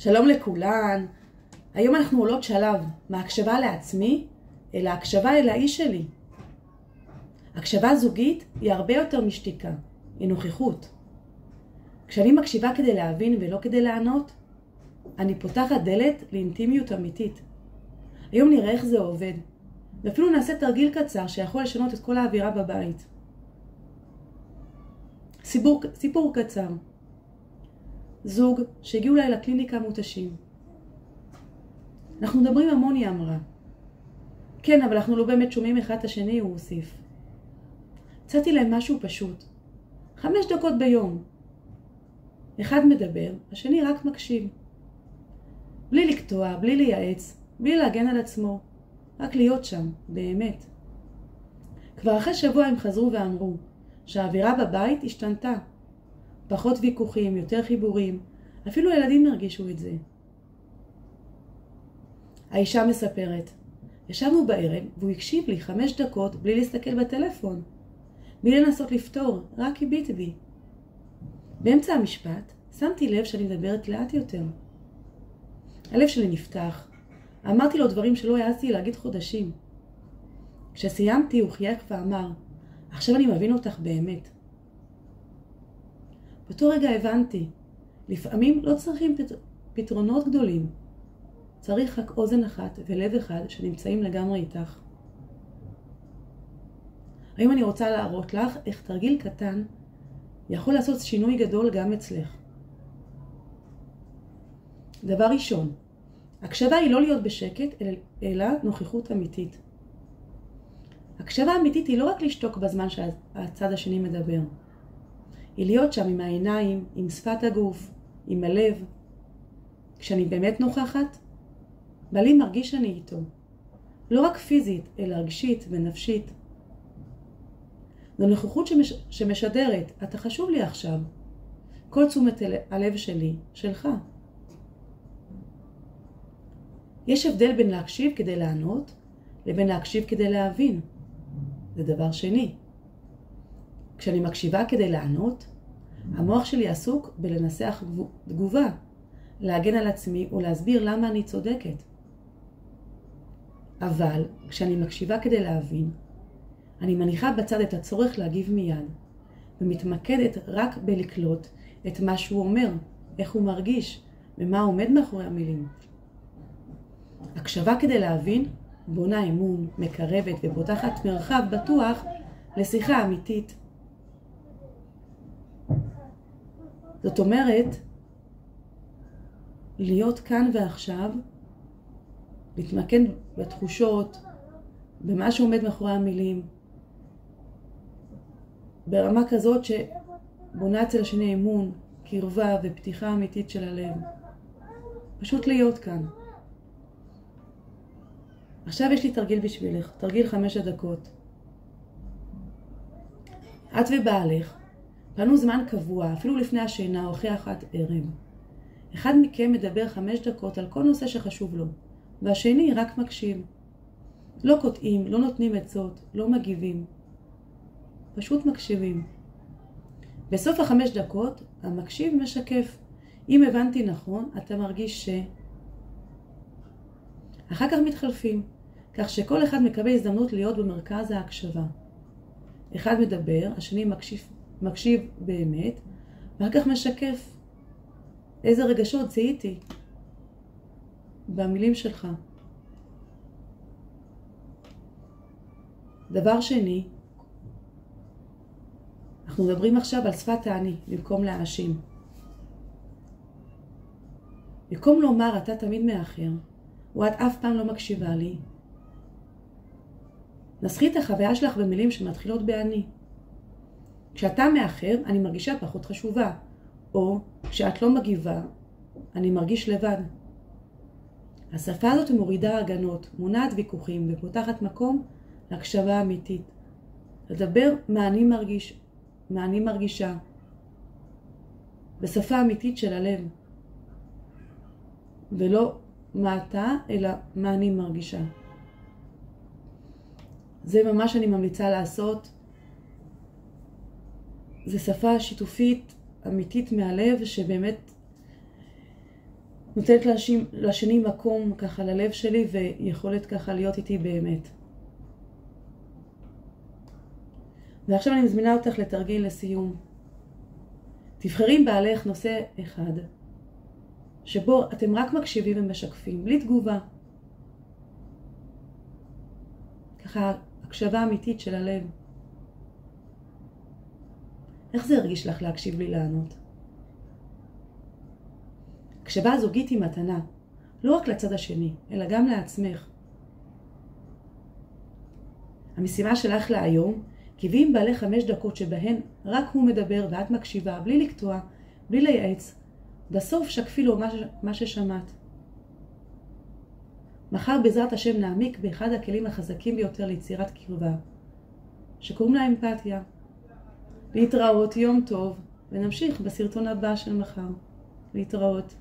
שלום לכולן. היום אנחנו עולות שלב מהקשבה לעצמי אל ההקשבה אל האיש שלי. הקשבה זוגית היא הרבה יותר משתיקה, היא נוכחות. כשאני מקשיבה כדי להבין ולא כדי לענות, אני פותחת דלת לאינטימיות אמיתית. היום נראה איך זה עובד, ואפילו נעשה תרגיל קצר שיכול לשנות את כל האווירה בבית. סיפור קצר. זוג שהגיעו אליי לקליניקה מותשים. אנחנו מדברים המון, היא אמרה. כן, אבל אנחנו לא באמת שומעים אחד את השני, הוא הוסיף. הצעתי להם משהו פשוט. 5 דקות ביום. אחד מדבר, השני רק מקשיב. בלי לקטוע, בלי לייעץ, בלי להגן על עצמו. רק להיות שם, באמת. כבר אחרי שבוע הם חזרו ואמרו שהאווירה בבית השתנתה. פחות ויכוחים, יותר חיבורים. אפילו הילדים הרגישו את זה. האישה מספרת, ישבנו בערב והוא הקשיב לי 5 דקות בלי להסתכל בטלפון. בלי לנסות לפתור, רק הביט בי. באמצע המשפט שמתי לב שאני מדברת לאט יותר. הלב שלי נפתח. אמרתי לו דברים שלא העזתי להגיד חודשים. כשסיימתי הוא חייך ואמר, עכשיו אני מבין אותך באמת. באותו רגע הבנתי, לפעמים לא צריכים פתרונות גדולים. צריך רק אוזן אחת ולב אחד שנמצאים לגמרי איתך. היום אני רוצה להראות לך איך תרגיל קטן יכול לעשות שינוי גדול גם אצלך. דבר ראשון, הקשבה היא לא להיות בשקט, אלא נוכחות אמיתית. הקשבה אמיתית היא לא רק לשתוק בזמן שהצד השני מדבר. היא להיות שם עם העיניים, עם שפת הגוף, עם הלב. כשאני באמת נוכחת, בעלי מרגיש שאני איתו. לא רק פיזית, אלא רגשית ונפשית. זו נוכחות שמשדרת, אתה חשוב לי עכשיו. כל תשומת הלב שלי, שלך. יש הבדל בין להקשיב כדי לענות, לבין להקשיב כדי להבין. זה דבר שני. כשאני מקשיבה כדי לענות, המוח שלי עסוק בלנסח תגובה, להגן על עצמי ולהסביר למה אני צודקת. אבל כשאני מקשיבה כדי להבין, אני מניחה בצד את הצורך להגיב מיד, ומתמקדת רק בלקלוט את מה שהוא אומר, איך הוא מרגיש, ומה עומד מאחורי המילים. הקשבה כדי להבין בונה אמון, מקרבת ופותחת מרחב בטוח לשיחה אמיתית. זאת אומרת, להיות כאן ועכשיו, להתמקד בתחושות, במה שעומד מאחורי המילים, ברמה כזאת שבונה אצל השני אמון, קרבה ופתיחה אמיתית של הלב. פשוט להיות כאן. עכשיו יש לי תרגיל בשבילך, תרגיל 5 דקות. את ובעלך פנו זמן קבוע, אפילו לפני השינה או אחרי 1 ערב. אחד מכם מדבר 5 דקות על כל נושא שחשוב לו, והשני רק מקשיב. לא קוטעים, לא נותנים עצות, לא מגיבים. פשוט מקשיבים. בסוף 5 דקות, המקשיב משקף. אם הבנתי נכון, אתה מרגיש ש... אחר כך מתחלפים, כך שכל אחד מקבל הזדמנות להיות במרכז ההקשבה. אחד מדבר, השני מקשיב באמת, ואחר כך משקף איזה רגשות זיהיתי במילים שלך. דבר שני, אנחנו מדברים עכשיו על שפת האני במקום להאשים. במקום לומר אתה תמיד מאחר, או את אף פעם לא מקשיבה לי, נסחי את החוויה שלך במילים שמתחילות באני. כשאתה מאחר, אני מרגישה פחות חשובה, או כשאת לא מגיבה, אני מרגיש לבד. השפה הזאת מורידה הגנות, מונעת ויכוחים ופותחת מקום להקשבה אמיתית. לדבר מה אני מרגישה, בשפה אמיתית של הלב, ולא מה אתה, אלא מה אני מרגישה. זה ממש אני ממליצה לעשות. זה שפה שיתופית, אמיתית מהלב, שבאמת נותנת לשני מקום ככה ללב שלי ויכולת ככה להיות איתי באמת. ועכשיו אני מזמינה אותך לתרגיל לסיום. תבחרי עם בעלך נושא אחד, שבו אתם רק מקשיבים ומשקפים, בלי תגובה. ככה הקשבה אמיתית של הלב. איך זה הרגיש לך להקשיב לי לענות? הקשבה הזוגית היא מתנה, לא רק לצד השני, אלא גם לעצמך. המשימה שלך להיום, קבעי עם בעלך 5 דקות שבהן רק הוא מדבר ואת מקשיבה, בלי לקטוע, בלי לייעץ. בסוף שקפי לו מה ששמעת. מחר בעזרת השם נעמיק באחד הכלים החזקים ביותר ליצירת קרבה, שקוראים לה אמפתיה. להתראות, יום טוב, ונמשיך בסרטון הבא של מחר. להתראות.